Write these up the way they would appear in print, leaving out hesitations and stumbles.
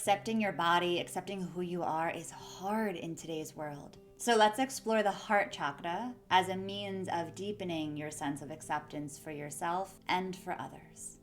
Accepting your body, accepting who you are is hard in today's world. So let's explore the heart chakra as a means of deepening your sense of acceptance for yourself and for others.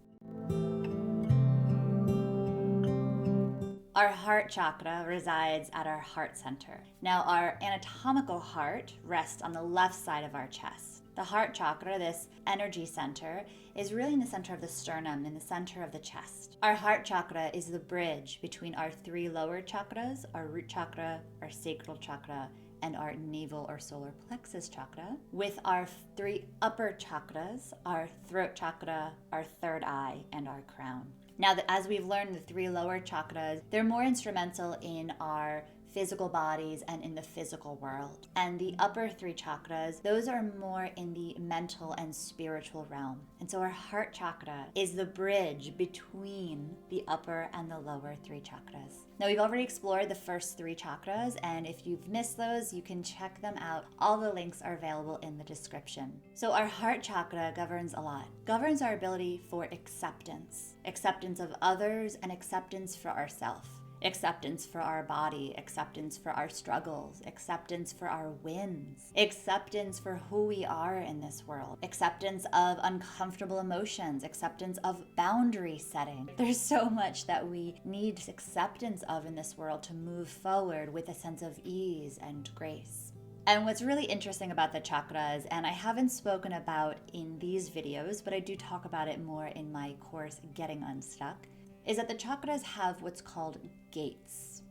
Our heart chakra resides at our heart center. Now, our anatomical heart rests on the left side of our chest. The heart chakra, this energy center, is really in the center of the sternum, in the center of the chest. Our heart chakra is the bridge between our three lower chakras, our root chakra, our sacral chakra, and our navel or solar plexus chakra, with our three upper chakras, our throat chakra, our third eye, and our crown. Now, as we've learned, the three lower chakras, they're more instrumental in our physical bodies and in the physical world. And the upper three chakras, those are more in the mental and spiritual realm. And so our heart chakra is the bridge between the upper and the lower three chakras. Now, we've already explored the first three chakras, and if you've missed those, you can check them out. All the links are available in the description. So our heart chakra governs a lot. Governs our ability for acceptance. Acceptance of others and acceptance for ourselves. Acceptance for our body, acceptance for our struggles, acceptance for our wins, acceptance for who we are in this world, acceptance of uncomfortable emotions, acceptance of boundary setting. There's so much that we need acceptance of in this world to move forward with a sense of ease and grace. And what's really interesting about the chakras, and I haven't spoken about in these videos, but I do talk about it more in my course, Getting Unstuck, is that the chakras have what's called gates.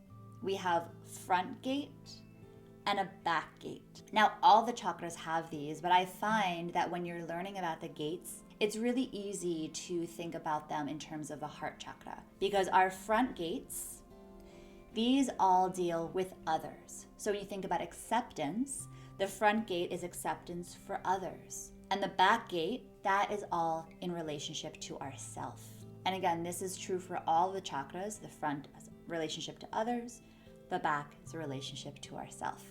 We have front gate and a back gate. Now, all the chakras have these, but I find that when you're learning about the gates, it's really easy to think about them in terms of the heart chakra, because our front gates, these all deal with others. So when you think about acceptance, the front gate is acceptance for others. And the back gate, that is all in relationship to ourself. And again, this is true for all the chakras. The front is a relationship to others. The back is a relationship to ourself.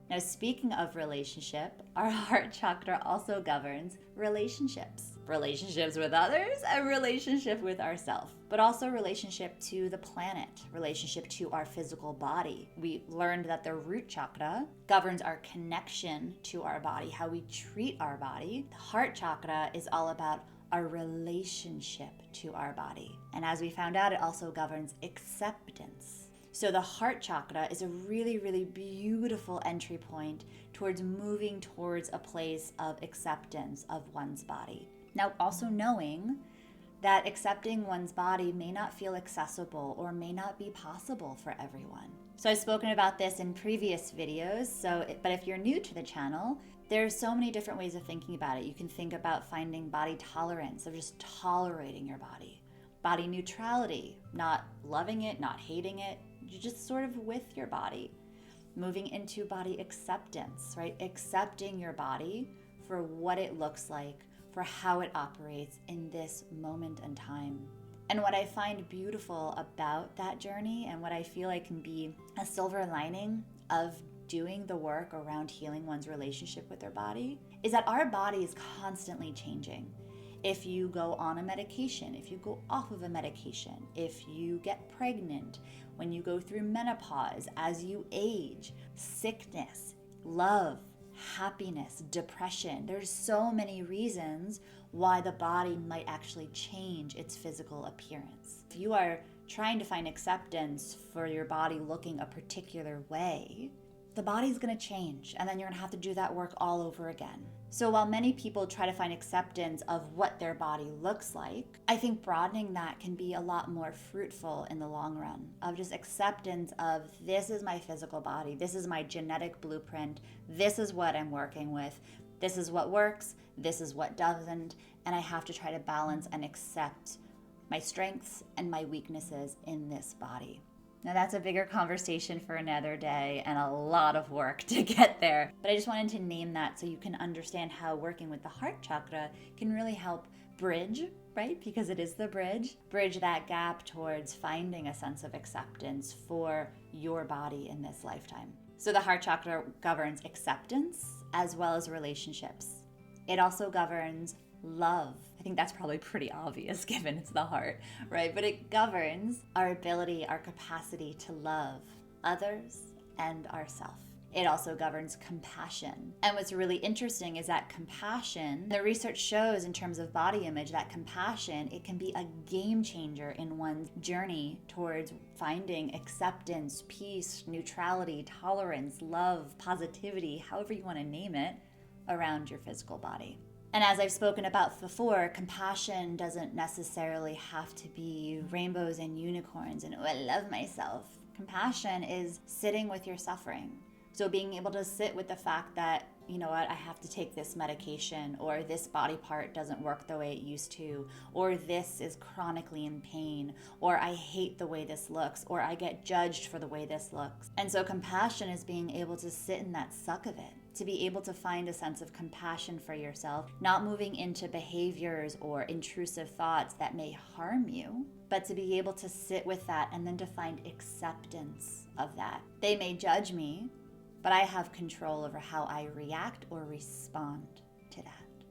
Now, speaking of relationship, our heart chakra also governs relationships. Relationships with others and relationship with ourselves. But also relationship to the planet, relationship to our physical body. We learned that the root chakra governs our connection to our body, how we treat our body. The heart chakra is all about our relationship to our body. And as we found out, it also governs acceptance. So the heart chakra is a really, really beautiful entry point towards moving towards a place of acceptance of one's body. Now, also knowing that accepting one's body may not feel accessible or may not be possible for everyone. So I've spoken about this in previous videos, but if you're new to the channel, there's so many different ways of thinking about it. You can think about finding body tolerance, of just tolerating your body. Body neutrality, not loving it, not hating it, you're just sort of with your body. Moving into body acceptance, right? Accepting your body for what it looks like, for how it operates in this moment in time. And what I find beautiful about that journey, and what I feel like can be a silver lining of doing the work around healing one's relationship with their body, is that our body is constantly changing. If you go on a medication, if you go off of a medication, if you get pregnant, when you go through menopause, as you age, sickness, love, happiness, depression, there's so many reasons why the body might actually change its physical appearance. If you are trying to find acceptance for your body looking a particular way, the body's going to change, and then you're going to have to do that work all over again. So while many people try to find acceptance of what their body looks like, I think broadening that can be a lot more fruitful in the long run, of just acceptance of, this is my physical body, this is my genetic blueprint, this is what I'm working with, this is what works, this is what doesn't, and I have to try to balance and accept my strengths and my weaknesses in this body. Now, that's a bigger conversation for another day and a lot of work to get there. But I just wanted to name that so you can understand how working with the heart chakra can really help bridge, right? Because it is the bridge that gap towards finding a sense of acceptance for your body in this lifetime. So the heart chakra governs acceptance as well as relationships. It also governs love. I think that's probably pretty obvious given it's the heart, right? But it governs our ability, our capacity to love others and ourselves. It also governs compassion. And what's really interesting is that compassion, the research shows in terms of body image, that compassion, it can be a game changer in one's journey towards finding acceptance, peace, neutrality, tolerance, love, positivity, however you want to name it, around your physical body. And as I've spoken about before, compassion doesn't necessarily have to be rainbows and unicorns and, oh, I love myself. Compassion is sitting with your suffering. So being able to sit with the fact that, you know what, I have to take this medication, or this body part doesn't work the way it used to, or this is chronically in pain, or I hate the way this looks, or I get judged for the way this looks. And so compassion is being able to sit in that suck of it, to be able to find a sense of compassion for yourself, not moving into behaviors or intrusive thoughts that may harm you, but to be able to sit with that and then to find acceptance of that. They may judge me, but I have control over how I react or respond to that.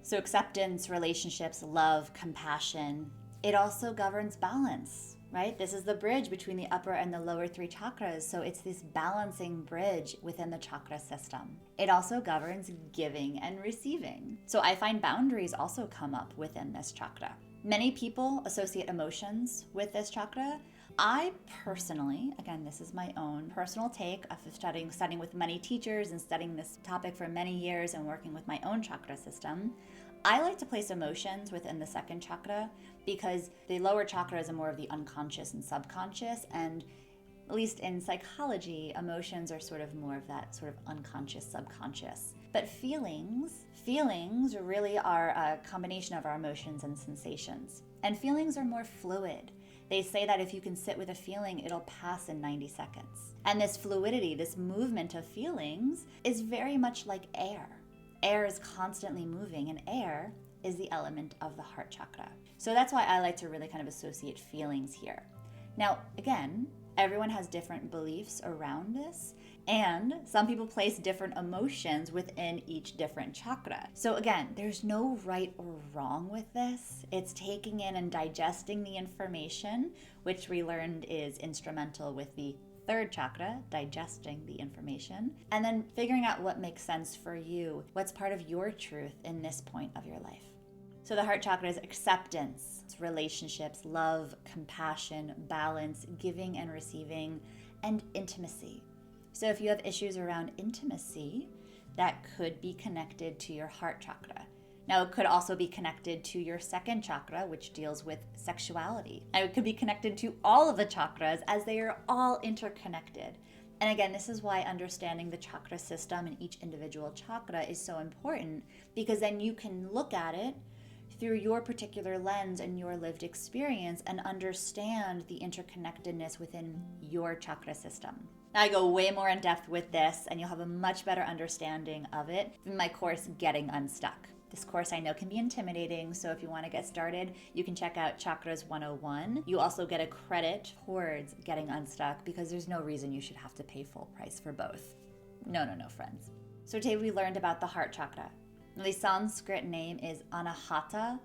So acceptance, relationships, love, compassion, it also governs balance, right? This is the bridge between the upper and the lower three chakras. So it's this balancing bridge within the chakra system. It also governs giving and receiving. So I find boundaries also come up within this chakra. Many people associate emotions with this chakra. I personally, again, this is my own personal take after studying with many teachers and studying this topic for many years and working with my own chakra system. I like to place emotions within the second chakra because the lower chakras are more of the unconscious and subconscious, and at least in psychology, emotions are sort of more of that sort of unconscious, subconscious. But feelings really are a combination of our emotions and sensations. And feelings are more fluid. They say that if you can sit with a feeling, it'll pass in 90 seconds. And this fluidity, this movement of feelings is very much like air. Air is constantly moving, and air is the element of the heart chakra. So that's why I like to really kind of associate feelings here. Now, again, everyone has different beliefs around this, and some people place different emotions within each different chakra. So again, there's no right or wrong with this. It's taking in and digesting the information, which we learned is instrumental with the third chakra, digesting the information, and then figuring out what makes sense for you, what's part of your truth in this point of your life. So the heart chakra is acceptance, it's relationships, love, compassion, balance, giving and receiving, and intimacy. So if you have issues around intimacy, that could be connected to your heart chakra. Now, it could also be connected to your second chakra, which deals with sexuality. And it could be connected to all of the chakras, as they are all interconnected. And again, this is why understanding the chakra system and each individual chakra is so important, because then you can look at it through your particular lens and your lived experience and understand the interconnectedness within your chakra system. Now, I go way more in depth with this, and you'll have a much better understanding of it in my course, Getting Unstuck. This course I know can be intimidating, so if you want to get started, you can check out Chakras 101. You also get a credit towards Getting Unstuck because there's no reason you should have to pay full price for both. No, friends. So today we learned about the heart chakra. The Sanskrit name is Anahata,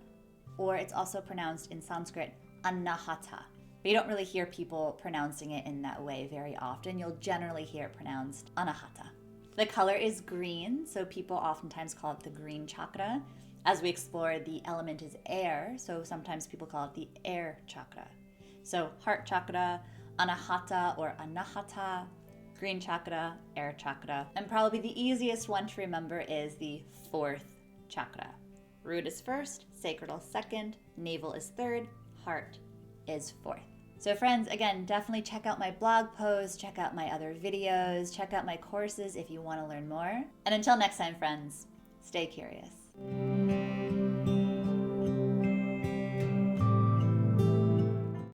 or it's also pronounced in Sanskrit Anahata. But you don't really hear people pronouncing it in that way very often. You'll generally hear it pronounced Anahata. The color is green, so people oftentimes call it the green chakra. As we explore, the element is air, so sometimes people call it the air chakra. So heart chakra, Anahata or Anahata, green chakra, air chakra. And probably the easiest one to remember is the fourth chakra. Root is first, sacral second, navel is third, heart is fourth. So friends, again, definitely check out my blog posts, check out my other videos, check out my courses if you want to learn more. And until next time, friends, stay curious.